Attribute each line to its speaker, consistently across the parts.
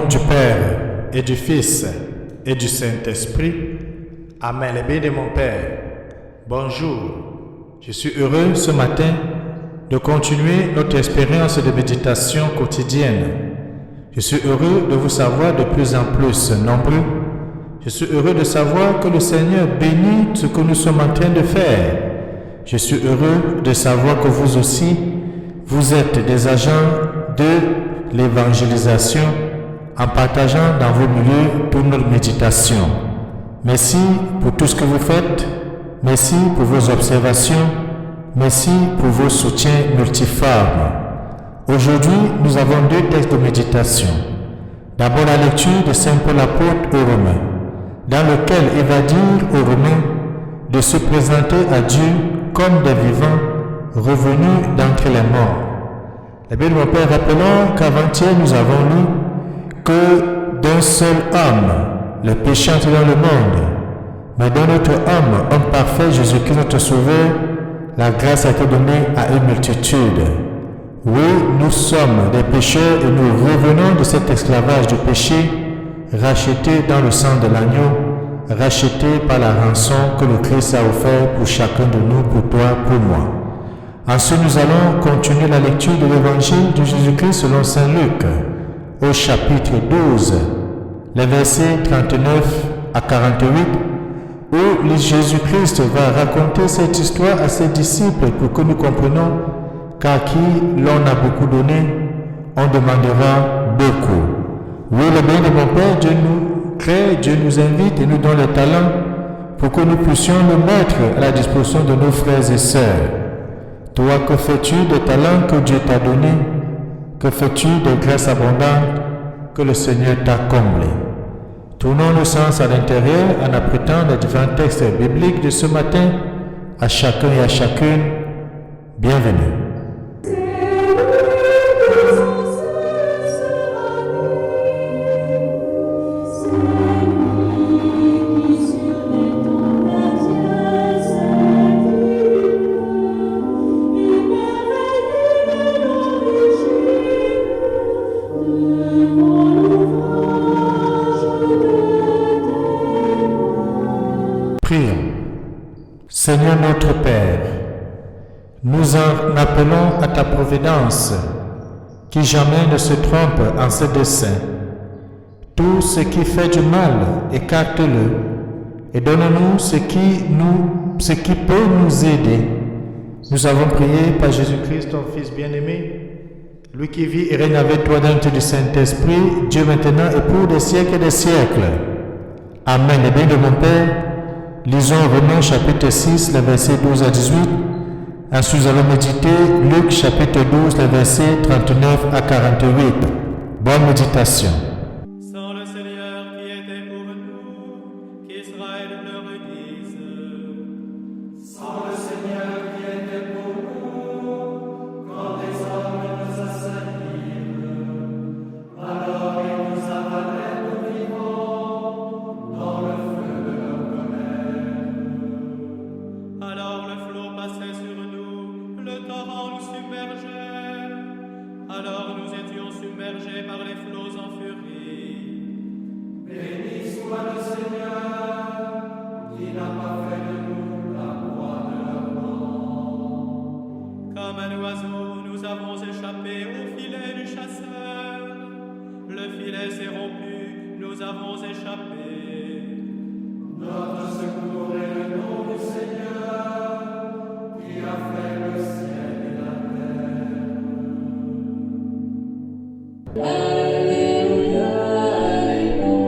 Speaker 1: du Père et du Fils et du Saint-Esprit. Amen. Les bénis de mon Père. Bonjour. Je suis heureux ce matin de continuer notre expérience de méditation quotidienne. Je suis heureux de vous savoir de plus en plus nombreux. Je suis heureux de savoir que le Seigneur bénit ce que nous sommes en train de faire. Je suis heureux de savoir que vous aussi, vous êtes des agents de l'évangélisation en partageant dans vos milieux toutes nos méditations. Merci pour tout ce que vous faites. Merci pour vos observations. Merci pour vos soutiens multiformes. Aujourd'hui, nous avons deux textes de méditation. D'abord, la lecture de Saint Paul apôtre aux Romains, dans lequel il va dire aux Romains de se présenter à Dieu comme des vivants revenus d'entre les morts. Eh bien, mon Père, rappelons qu'avant-hier, nous avons lu que d'un seul homme, le péché entre dans le monde, mais dans notre homme parfait, Jésus-Christ notre Sauveur, la grâce a été donnée à une multitude. Oui, nous sommes des pécheurs et nous revenons de cet esclavage du péché, racheté dans le sang de l'agneau, racheté par la rançon que le Christ a offert pour chacun de nous, pour toi, pour moi. Ensuite, nous allons continuer la lecture de l'évangile de Jésus-Christ selon Saint Luc, au chapitre 12, les versets 39 à 48, où Jésus-Christ va raconter cette histoire à ses disciples pour que nous comprenions qu'à qui l'on a beaucoup donné, on demandera beaucoup. Oui, le bien de mon Père, Dieu nous crée, Dieu nous invite et nous donne le talent pour que nous puissions le mettre à la disposition de nos frères et sœurs. Toi, que fais-tu des talents que Dieu t'a donnés? Que fais-tu des grâces abondantes que le Seigneur t'a comblées? Tournons le sens à l'intérieur en apprêtant les différents textes bibliques de ce matin à chacun et à chacune. Bienvenue. Seigneur notre Père, nous en appelons à ta providence, qui jamais ne se trompe en ses desseins. Tout ce qui fait du mal, écarte-le, et donne-nous ce qui peut nous aider. Nous avons prié par Jésus-Christ, ton Fils bien-aimé, lui qui vit et règne avec toi dans le Saint-Esprit, Dieu maintenant et pour des siècles et des siècles. Amen. Et bien de mon Père, lisons Romains chapitre 6, les versets 12 à 18. Ensuite, nous allons méditer Luc chapitre 12, les versets 39 à 48. Bonne méditation.
Speaker 2: Sans le Seigneur qui était pour nous, qu'Israël le redise.
Speaker 3: Sans le Seigneur qui était pour nous, quand les hommes nous assaillirent, alors ils nous avalèrent nous vivants dans le feu de leur colère.
Speaker 2: Alors le flot passait sur nous, le torrent nous submergeait. Alors nous étions submergés par les flots en furie.
Speaker 3: Béni soit le Seigneur qui n'a pas fait de nous la proie de leur vent.
Speaker 2: Comme un oiseau, nous avons échappé au filet du chasseur. Le filet s'est rompu, nous avons échappé.
Speaker 3: Notre secours est le nom du Seigneur qui a fait le ciel et la terre.
Speaker 4: Alléluia, Alléluia,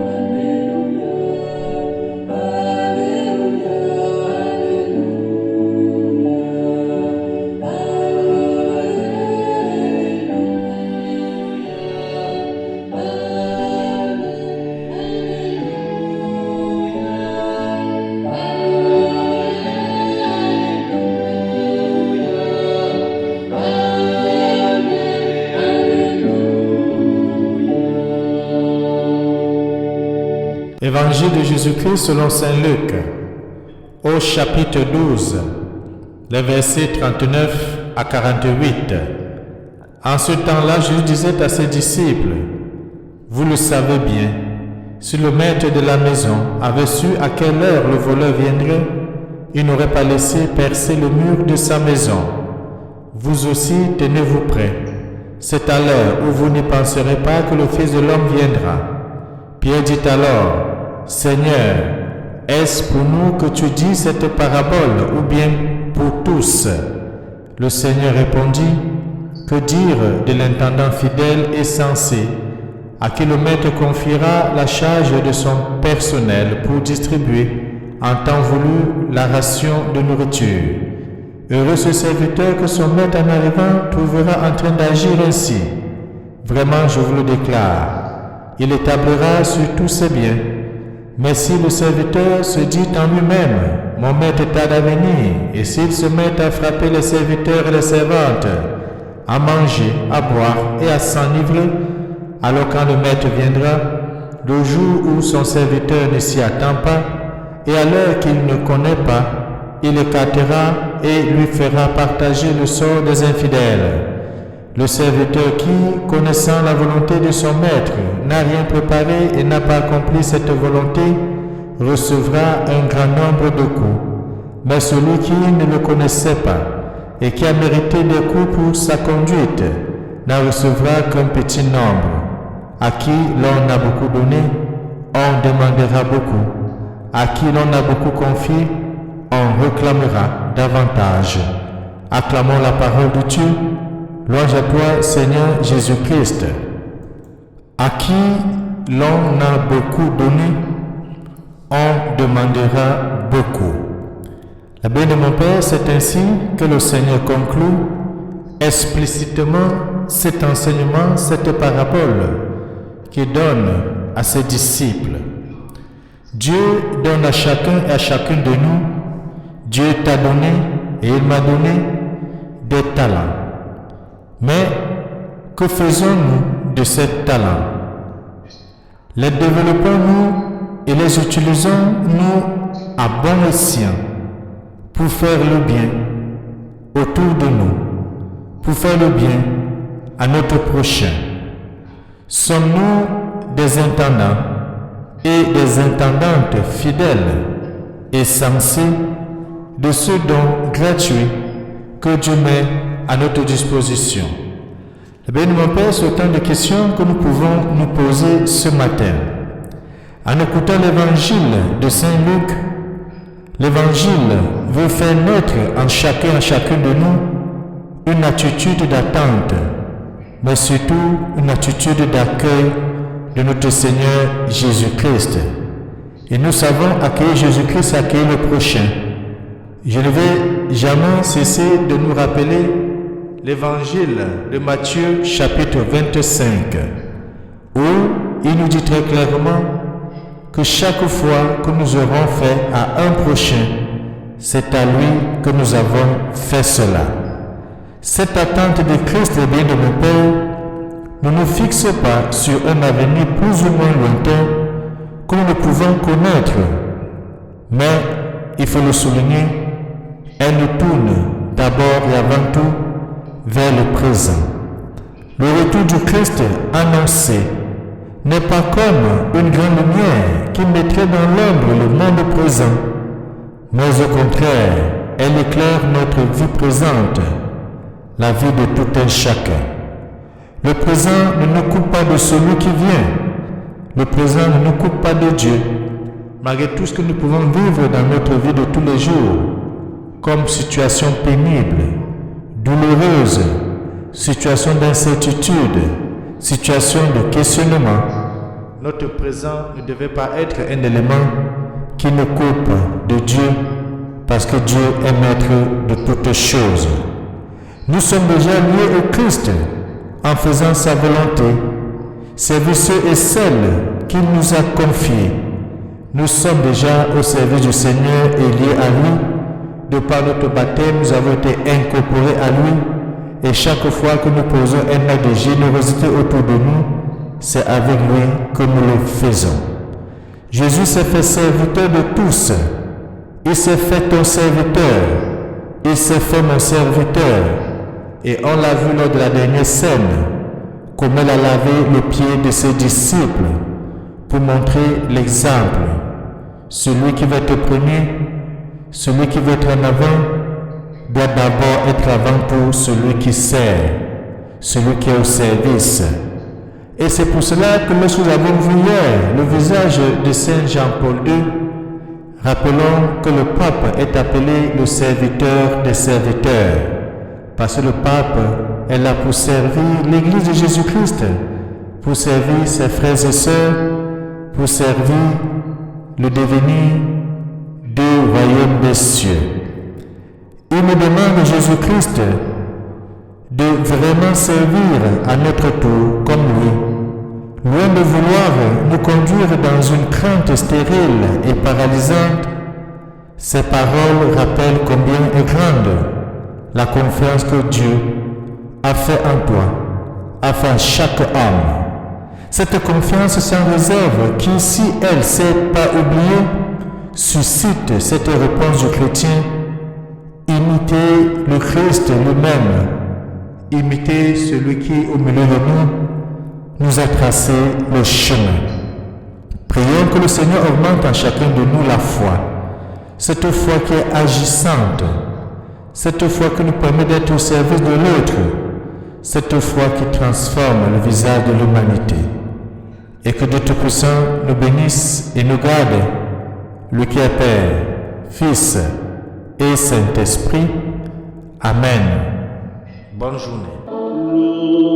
Speaker 4: Alléluia, Alléluia,
Speaker 1: Évangile de Jésus-Christ selon Saint Luc, au chapitre 12, les versets 39 à 48. En ce temps-là, Jésus disait à ses disciples, « Vous le savez bien, si le maître de la maison avait su à quelle heure le voleur viendrait, il n'aurait pas laissé percer le mur de sa maison. Vous aussi, tenez-vous prêts. C'est à l'heure où vous n'y penserez pas que le Fils de l'homme viendra. Pierre dit alors, Seigneur, est-ce pour nous que tu dis cette parabole ou bien pour tous? Le Seigneur répondit, que dire de l'intendant fidèle et sensé, à qui le maître confiera la charge de son personnel pour distribuer en temps voulu la ration de nourriture. Heureux ce serviteur que son maître en arrivant trouvera en train d'agir ainsi. Vraiment, je vous le déclare, il établira sur tous ses biens. Mais si le serviteur se dit en lui-même, mon maître tarde à venir, et s'il se met à frapper les serviteurs et les servantes, à manger, à boire et à s'enivrer, alors quand le maître viendra, le jour où son serviteur ne s'y attend pas, et à l'heure qu'il ne connaît pas, il écartera et lui fera partager le sort des infidèles. Le serviteur qui, connaissant la volonté de son maître, n'a rien préparé et n'a pas accompli cette volonté, recevra un grand nombre de coups. Mais celui qui ne le connaissait pas et qui a mérité des coups pour sa conduite, n'en recevra qu'un petit nombre. À qui l'on a beaucoup donné, on demandera beaucoup. À qui l'on a beaucoup confié, on réclamera davantage. Acclamons la parole de Dieu. Louange à toi, Seigneur Jésus-Christ. À qui l'on a beaucoup donné, on demandera beaucoup. La bien de mon Père, c'est ainsi que le Seigneur conclut explicitement cet enseignement, cette parabole qu'il donne à ses disciples. Dieu donne à chacun et à chacune de nous. Dieu t'a donné et il m'a donné des talents. Mais que faisons-nous de ces talents? Les développons-nous et les utilisons-nous à bon escient pour faire le bien autour de nous, pour faire le bien à notre prochain? Sommes-nous des intendants et des intendantes fidèles et sensés de ce don gratuit que Dieu met à notre disposition? Eh bien, mon Père, c'est autant de questions que nous pouvons nous poser ce matin. En écoutant l'évangile de Saint Luc, l'évangile veut faire naître en chacun et chacune de nous une attitude d'attente, mais surtout une attitude d'accueil de notre Seigneur Jésus-Christ. Et nous savons accueillir Jésus-Christ, accueillir le prochain. Je ne vais jamais cesser de nous rappeler l'évangile de Matthieu chapitre 25, où il nous dit très clairement que chaque fois que nous aurons fait à un prochain, c'est à lui que nous avons fait cela. Cette attente de Christ, bien de mon Père, ne nous fixe pas sur un avenir plus ou moins lointain que nous ne pouvons connaître, mais il faut le souligner, elle nous tourne d'abord et avant tout vers le présent. Le retour du Christ annoncé n'est pas comme une grande lumière qui mettrait dans l'ombre le monde présent, mais au contraire, elle éclaire notre vie présente, la vie de tout un chacun. Le présent ne nous coupe pas de celui qui vient. Le présent ne nous coupe pas de Dieu, malgré tout ce que nous pouvons vivre dans notre vie de tous les jours, comme situation pénible, douloureuse, situation d'incertitude, situation de questionnement. Notre présent ne devait pas être un élément qui nous coupe de Dieu, parce que Dieu est maître de toutes choses. Nous sommes déjà liés au Christ en faisant sa volonté, servir ceux et celles qu'il nous a confiés. Nous sommes déjà au service du Seigneur et liés à lui. De par notre baptême, nous avons été incorporés à lui, et chaque fois que nous posons un acte de générosité autour de nous, c'est avec lui que nous le faisons. Jésus s'est fait serviteur de tous. Il s'est fait ton serviteur. Il s'est fait mon serviteur. Et on l'a vu lors de la dernière scène, comme elle a lavé les pieds de ses disciples pour montrer l'exemple. Celui qui veut être premier, celui qui veut être en avant, doit d'abord être avant pour celui qui sert, celui qui est au service. Et c'est pour cela que lorsque nous avons vu hier le visage de Saint Jean-Paul II, rappelons que le pape est appelé le serviteur des serviteurs, parce que le pape est là pour servir l'Église de Jésus-Christ, pour servir ses frères et sœurs, pour servir le devenir du royaume des cieux. Il nous demande, Jésus-Christ, de vraiment servir à notre tour comme lui, loin de vouloir nous conduire dans une crainte stérile et paralysante. Ces paroles rappellent combien est grande la confiance que Dieu a fait en toi, a fait en chaque homme. Cette confiance sans réserve qui, si elle ne s'est pas oubliée, suscite cette réponse du chrétien: imiter le Christ lui-même, imiter celui qui, au milieu de nous a tracé le chemin. Prions que le Seigneur augmente en chacun de nous la foi, cette foi qui est agissante, cette foi qui nous permet d'être au service de l'autre, cette foi qui transforme le visage de l'humanité. Et que Dieu Tout-Puissant nous bénisse et nous garde, lui qui est Père, Fils et Saint-Esprit. Amen. Bonne journée.